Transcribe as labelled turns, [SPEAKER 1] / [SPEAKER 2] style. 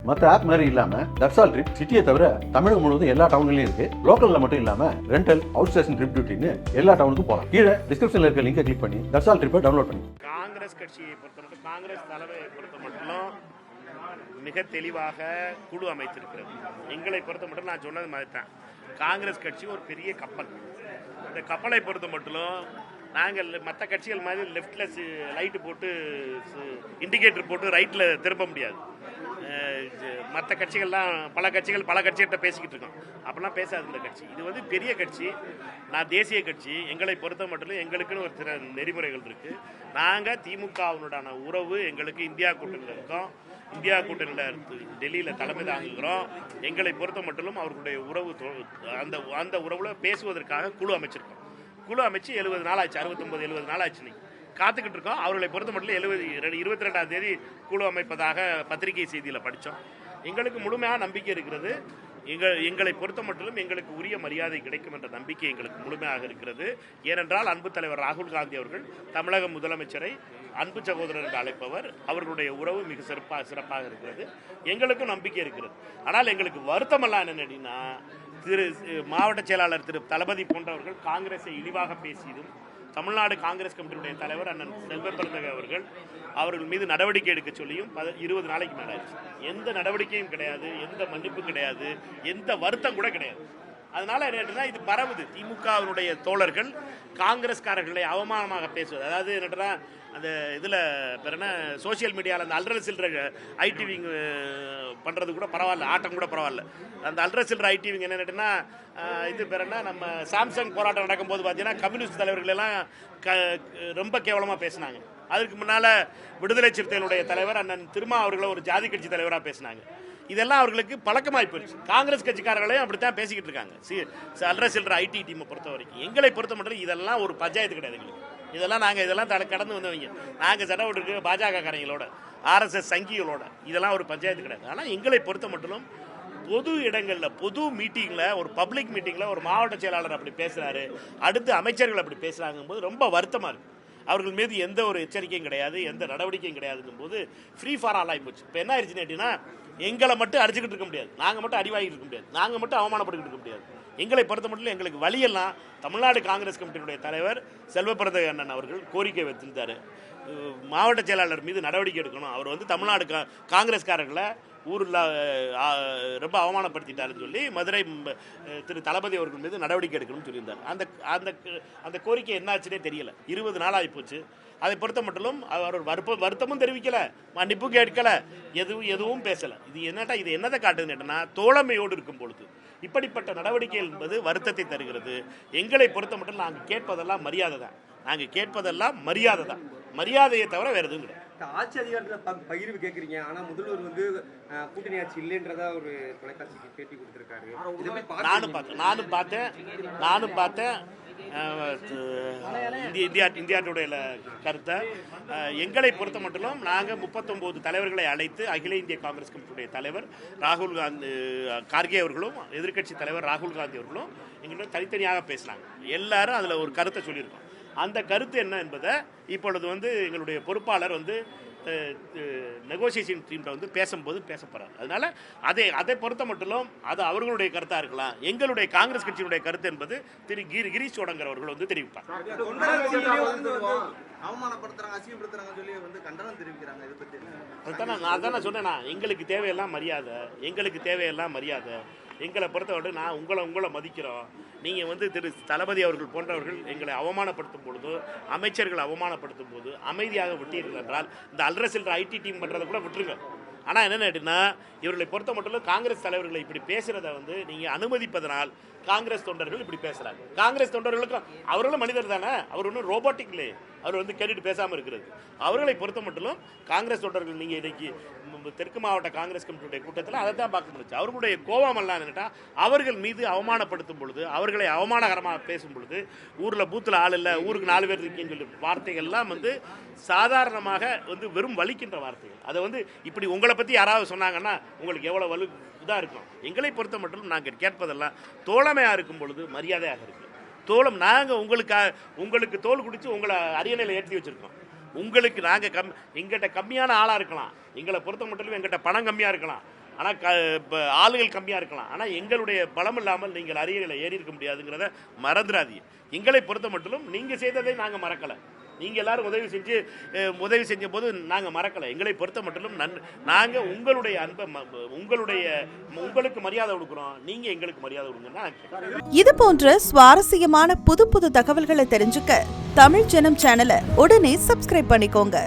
[SPEAKER 1] மற்ற ஆப் மாதிரி இல்லாம தட்சால் ட்ரிப் சிட்டியை தவிர தமிழகம் முழுவதும் எல்லா டவுன்லயும் இருக்கு. லோக்கல்ல மட்டும் இல்லாம ரெண்டல், அவுட் ஸ்டேஷன் ட்ரிப் டியூட்டின்னு எல்லா டவுனுக்கும் போகலாம். கீழே டிஸ்கிரிப்ஷன்ல இருக்க லிங்கை கிளிக் பண்ணி தட்சால் ட்ரிப்பை டவுன்லோட் பண்ணி.
[SPEAKER 2] காங்கிரஸ் கட்சியை பொறுத்தமட்டும், காங்கிரஸ் தலைமையை பொறுத்த மட்டும் மிக தெளிவாக குழு அமைத்திருக்கிறது. எங்களை பொறுத்த மட்டும் நான் சொன்னது மாதிரி தான். காங்கிரஸ் கட்சி ஒரு பெரிய கப்பல். இந்த கப்பலை பொறுத்த மட்டும் நாங்கள் மற்ற கட்சிகள் மாதிரி லெஃப்ட்ல லைட்டு போட்டு இண்டிகேட்டர் போட்டு ரைட்டில் திரும்ப முடியாது. மற்ற கட்சிகள்லாம் பல கட்சிகிட்ட பேசிக்கிட்டு இருக்கோம். அப்படிலாம் பேசாது இந்த கட்சி. இது வந்து பெரிய கட்சி. நான் தேசிய கட்சி. எங்களை பொறுத்த மட்டும் எங்களுக்குன்னு ஒரு சில நெறிமுறைகள் இருக்குது. நாங்கள் திமுகவுடனான உறவு எங்களுக்கு இந்தியா கூட்டணியில் இருக்கோம். இந்தியா கூட்டணியில் டெல்லியில் தலைமை தாங்குகிறோம். எங்களை பொறுத்த மட்டும் அவர்களுடைய உறவு அந்த உறவில் பேசுவதற்காக குழு அமைச்சிருக்கோம். குழு அமைச்சு 70 நாள் ஆச்சு, 69-70 நாள் ஆச்சு. நீ காத்துக்கிட்டு இருக்கோம். அவர்களை பொறுத்த மட்டும் 22ஆம் தேதி குழு அமைப்பதாக பத்திரிகை செய்தியில் படித்தோம். எங்களுக்கு முழுமையாக நம்பிக்கை இருக்கிறது. எங்களை பொறுத்த மட்டும் எங்களுக்கு உரிய மரியாதை கிடைக்கும் என்ற நம்பிக்கை எங்களுக்கு முழுமையாக இருக்கிறது. ஏனென்றால் அன்பு தலைவர் ராகுல் காந்தி அவர்கள் தமிழக முதலமைச்சரை அன்பு சகோதரர் என்று அழைப்பவர். அவர்களுடைய உறவு மிக சிறப்பாக இருக்கிறது. எங்களுக்கும் நம்பிக்கை இருக்கிறது. ஆனால் எங்களுக்கு வருத்தமெல்லாம் என்னென்னா, மாவட்ட செயலாளர் திரு தளபதி போன்றவர்கள் காங்கிரஸை இழிவாக பேசியதும், தமிழ்நாடு காங்கிரஸ் கமிட்டியுடைய தலைவர் அண்ணன் செல்வ பெருந்தகை அவர்கள் மீது நடவடிக்கை எடுக்க சொல்லியும் 20 நாளைக்கு மேலே ஆயிடுச்சு. எந்த நடவடிக்கையும் கிடையாது, எந்த மன்னிப்பும் கிடையாது, எந்த வருத்தம் கூட கிடையாது. அதனால என்னன்னா, இது பரவுது. திமுகவினுடைய தோழர்கள் காங்கிரஸ்காரர்களை அவமானமாக பேசுவது. அதாவது என்னன்னா, அந்த இதில் என்ன சோசியல் மீடியாவில் அந்த அல்ற சில்ற ஐடிவிங் பண்ணுறது கூட பரவாயில்ல, ஆட்டம் கூட பரவாயில்ல. அந்த அல்ற சில்ற ஐடிவிங் என்னன்னா, இது என்ன நம்ம சாம்சங் போராட்டம் நடக்கும்போது பார்த்தீங்கன்னா கம்யூனிஸ்ட் தலைவர்கள் எல்லாம் ரொம்ப கேவலமாக பேசினாங்க. அதுக்கு முன்னால் விடுதலை சிறுத்தைகளுடைய தலைவர் அண்ணன் திருமா அவர்களை ஒரு ஜாதி கட்சி தலைவராக பேசினாங்க. இதெல்லாம் அவர்களுக்கு பழக்கமாகி போயிடுச்சு. காங்கிரஸ் கட்சிக்காரர்களையும் அப்படித்தான் பேசிக்கிட்டு இருக்காங்க. அல்ற சில்ற ஐடி டீமை பொறுத்த வரைக்கும். எங்களை பொறுத்த மட்டும் இதெல்லாம் ஒரு பஞ்சாயத்து கிடையாது எங்களுக்கு. இதெல்லாம் கடந்து வந்தவங்க. நாங்கள் சண்டை விட்டுருக்கு பாஜக காரங்களோட, ஆர்எஸ்எஸ் சங்கிகளோட. இதெல்லாம் ஒரு பஞ்சாயத்து கிடையாது. ஆனால் எங்களை பொறுத்த மட்டும் பொது இடங்களில், பொது மீட்டிங்கில், ஒரு பப்ளிக் மீட்டிங்கில் ஒரு மாவட்ட செயலாளர் அப்படி பேசுகிறாரு, அடுத்து அமைச்சர்கள் அப்படி பேசுகிறாங்கும் போது ரொம்ப வருத்தமாக இருக்குது. அவர்கள் மீது எந்த ஒரு எச்சரிக்கையும் கிடையாது, எந்த நடவடிக்கையும் கிடையாதுங்கும் போது ஃப்ரீ ஃபார் ஆல் ஆகி போச்சு. இப்போ என்ன ஆயிடுச்சுன்னு கேட்டீங்கன்னா, எங்களை மட்டும் அடிச்சுக்கிட்டு இருக்க முடியாது, நாங்கள் மட்டும் அடிவாகிட்டு இருக்க முடியாது, நாங்கள் மட்டும் அவமானப்பட்டுக்கிட்டு இருக்க முடியாது. எங்களை பொறுத்த மட்டும் எங்களுக்கு வழியெல்லாம் தமிழ்நாடு காங்கிரஸ் கமிட்டியினுடைய தலைவர் செல்வ பெருந்தகை அண்ணன் அவர்கள் கோரிக்கை வைத்திருந்தார். மாவட்ட செயலாளர் மீது நடவடிக்கை எடுக்கணும். அவர் வந்து தமிழ்நாடு காங்கிரஸ்காரர்களை ஊரில் ரொம்ப அவமானப்படுத்திட்டாருன்னு சொல்லி மதுரை திரு தளபதி அவர்கள் மீது நடவடிக்கை எடுக்கணும்னு சொல்லியிருந்தார். அந்த அந்த அந்த கோரிக்கை என்னாச்சுன்னே தெரியல. 20 நாள் ஆகிப்போச்சு. அதை பொறுத்த மட்டும் அவர் வருத்தமும் தெரிவிக்கலை, மன்னிப்பும் கேட்கலை, எதுவும் பேசலை. இது என்னதை காட்டுதுன்னு கேட்டோன்னா, தோழமையோடு இருக்கும் பொழுது இப்படிப்பட்ட நடவடிக்கைகள் என்பது வருத்தத்தை தருகிறது. எங்களை பொறுத்த மட்டும் நாங்கள் கேட்பதெல்லாம் மரியாதை தான். மரியாதையை தவிர வேற எதுவும் கிடையாது.
[SPEAKER 3] ஆட்சி அதிகாரத்தில் பகிர்வு கேட்குறீங்க. ஆனால் முதல்வர் வந்து கூட்டணி ஆட்சி இல்லைன்றதா ஒரு தொலைக்காட்சிக்கு பேட்டி கொடுத்துருக்காரு.
[SPEAKER 2] நானும் பார்த்தேன் இந்தியாவுடைய கருத்தை. எங்களை பொறுத்த மட்டும் நாங்கள் 39 தலைவர்களை அழைத்து அகில இந்திய காங்கிரஸ் கமிட்டியுடைய தலைவர் ராகுல் காந்தி கார்கே அவர்களும் எதிர்க்கட்சி தலைவர் ராகுல் காந்தி அவர்களும் எங்கள்கிட்ட தனித்தனியாக பேசினாங்க. எல்லாரும் அதில் ஒரு கருத்தை சொல்லியிருக்கோம். அந்த கருத்து என்ன என்பதை இப்பொழுது எங்களுடைய பொறுப்பாளர் நெகோசியேஷன் டீம்ல பேசும்போது பேசப்படுறாரு. அதனால அதை பொறுத்த மட்டும் அது அவர்களுடைய கருத்தாக இருக்கலாம். எங்களுடைய காங்கிரஸ் கட்சியினுடைய கருத்து என்பது திரு கிரீஷ் சோடங்கர் அவர்கள் தெரிவிப்பார். நான் சொன்னேன்னா, எங்களுக்கு தேவையெல்லாம் மரியாதை. எங்களை பொறுத்தவரை நான் உங்களை மதிக்கிறோம். நீங்கள் திரு தளபதி அவர்கள் போன்றவர்கள் எங்களை அவமானப்படுத்தும் பொழுது, அமைச்சர்கள் அவமானப்படுத்தும் போது அமைதியாக விட்டீர்கள் என்றால் இந்த அல்ற சில்ற ஐடி டீம் பண்ணுறதை கூட விட்டுருங்க. ஆனால் என்னென்னா, இவர்களை பொறுத்த மட்டும் காங்கிரஸ் தலைவர்களை இப்படி பேசுகிறத நீங்கள் அனுமதிப்பதனால் காங்கிரஸ் தொண்டர்கள் இப்படி பேசுகிறாங்க. காங்கிரஸ் தொண்டர்களுக்கும் அவர்களும் மனிதர் தானே, அவர் ஒன்றும் ரோபோட்டிக் இல்லையே, அவர் கேட்டுட்டு பேசாமல் இருக்கிறது. அவர்களை பொறுத்த மட்டும் காங்கிரஸ் தொண்டர்கள் நீங்கள் இன்னைக்கு தெற்கு மாவட்ட காங்கிரஸ் கமிட்டியுடைய கூட்டத்தில் அதை தான் பார்க்க முடிச்சு. அவர்களுடைய கோபம் எல்லாம் என்னட்டா, அவர்கள் மீது அவமானப்படுத்தும் பொழுது, அவர்களை அவமானகரமாக பேசும் பொழுது, ஊரில் பூத்தில் ஆள் இல்லை, ஊருக்கு 4 பேர் இருக்கேன்னு சொல்லி வார்த்தைகள்லாம் சாதாரணமாக வெறும் வலிக்கின்ற வார்த்தைகள். அதை இப்படி உங்களை பற்றி யாராவது சொன்னாங்கன்னா உங்களுக்கு எவ்வளோ இதாக இருக்கும். எங்களை பொறுத்த மட்டும் நாங்கள் கேட்பதெல்லாம் தோழமையாக இருக்கும் பொழுது மரியாதையாக இருக்கு. நாங்கள் உங்களுக்கு தோல் குடிச்சு உங்களை அரியணையில் ஏற்றி வச்சுருக்கோம். உங்களுக்கு நாங்கள் எங்கிட்ட கம்மியான ஆளாக இருக்கலாம், எங்களை பொறுத்த மட்டும் எங்கிட்ட பணம் கம்மியாக இருக்கலாம், ஆனால் இப்போ ஆளுகள் கம்மியாக இருக்கலாம், ஆனால் எங்களுடைய பலம் இல்லாமல் நீங்கள் அரியணையில் ஏறி இருக்க முடியாதுங்கிறத மறந்துடாதீங்க. எங்களை பொறுத்த மட்டும் நீங்கள் செய்ததை நாங்கள் மறக்கலை. நீங்கள் எல்லாரும் உதவி செஞ்ச போது நாங்கள் மறக்கலை. எங்களை பொறுத்த மட்டும் நாங்கள் உங்களுடைய அன்பை உங்களுக்கு மரியாதை கொடுக்குறோம், நீங்கள் எங்களுக்கு மரியாதை கொடுங்க.
[SPEAKER 4] இது போன்ற சுவாரஸ்யமான புது தகவல்களை தெரிஞ்சுக்க தமிழ் ஜனம் சேனலை உடனே சப்ஸ்கிரைப் பண்ணிக்கோங்க.